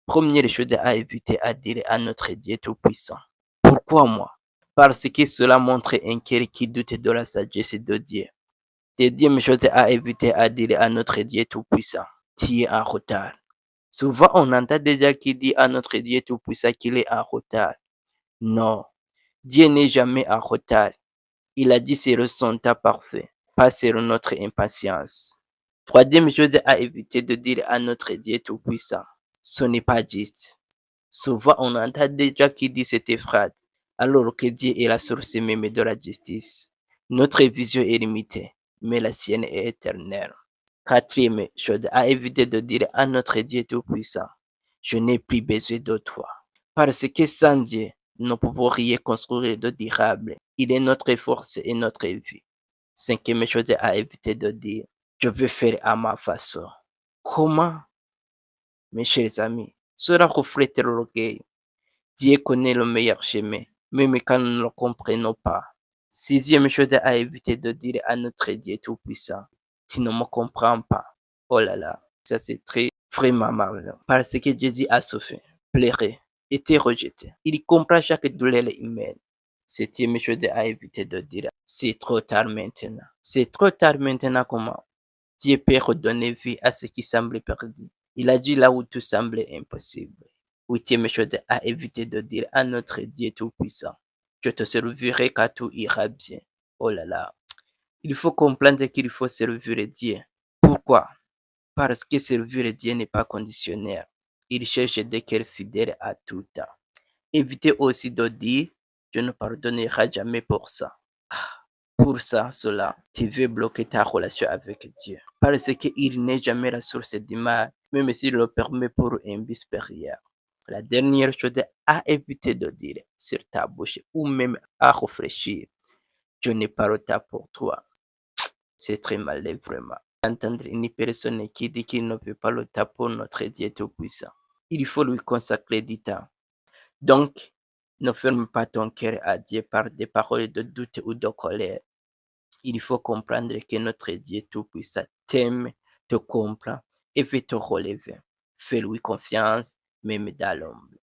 Première chose à éviter à dire à notre Dieu Tout-Puissant. Pourquoi moi? Parce que cela montre un cœur qui doute de la sagesse de Dieu. Deuxième chose à éviter à dire à notre Dieu Tout-Puissant. Tu es en retard. Souvent, on entend déjà qui dit à notre Dieu Tout-Puissant qu'il est en retard. Non, Dieu n'est jamais en retard. Il a dit sur son temps parfait, pas sur notre impatience. Troisième chose à éviter de dire à notre Dieu Tout-Puissant. Ce n'est pas juste. Souvent, on entend déjà qui dit cette phrase, alors que Dieu est la source même de la justice. Notre vision est limitée, mais la sienne est éternelle. Quatrième chose à éviter de dire à notre Dieu Tout-Puissant, je n'ai plus besoin de toi. Parce que sans Dieu, nous ne pouvons rien construire de durable. Il est notre force et notre vie. Cinquième chose à éviter de dire, je veux faire à ma façon. Comment? Mes chers amis, cela reflète l'orgueil. Dieu connaît le meilleur chemin, même quand nous ne le comprenons pas. Sixième chose à éviter de dire à notre Dieu Tout-Puissant, tu ne me comprends pas. Oh là là, ça c'est très vraiment malheureux. Parce que Jésus a souffert, pleuré, été rejeté. Il comprend chaque douleur humaine. Septième chose à éviter de dire, c'est trop tard maintenant. C'est trop tard maintenant comment? Dieu peut redonner vie à ce qui semble perdu. Il a dit là où tout semble impossible. Huitième chose à éviter de dire à notre Dieu Tout-Puissant, je te servirai quand tout ira bien. Oh là là, il faut comprendre qu'il faut servir Dieu. Pourquoi? Parce que servir Dieu n'est pas conditionnel. Il cherche des cœurs fidèles à tout temps. Évitez aussi de dire, je ne pardonnerai jamais pour ça. Pour ça, cela, tu veux bloquer ta relation avec Dieu. Parce qu'il n'est jamais la source du mal, même s'il le permet pour un but supérieur. La dernière chose à éviter de dire sur ta bouche ou même à réfléchir, je n'ai pas le temps pour toi. C'est très mal vraiment. Entendre une personne qui dit qu'il ne veut pas le temps pour notre Dieu Tout-Puissant. Il faut lui consacrer du temps. Donc, ne ferme pas ton cœur à Dieu par des paroles de doute ou de colère. Il faut comprendre que notre Dieu Tout-Puissant t'aime, te comprend et veut te relever. Fais-lui confiance, même dans l'ombre.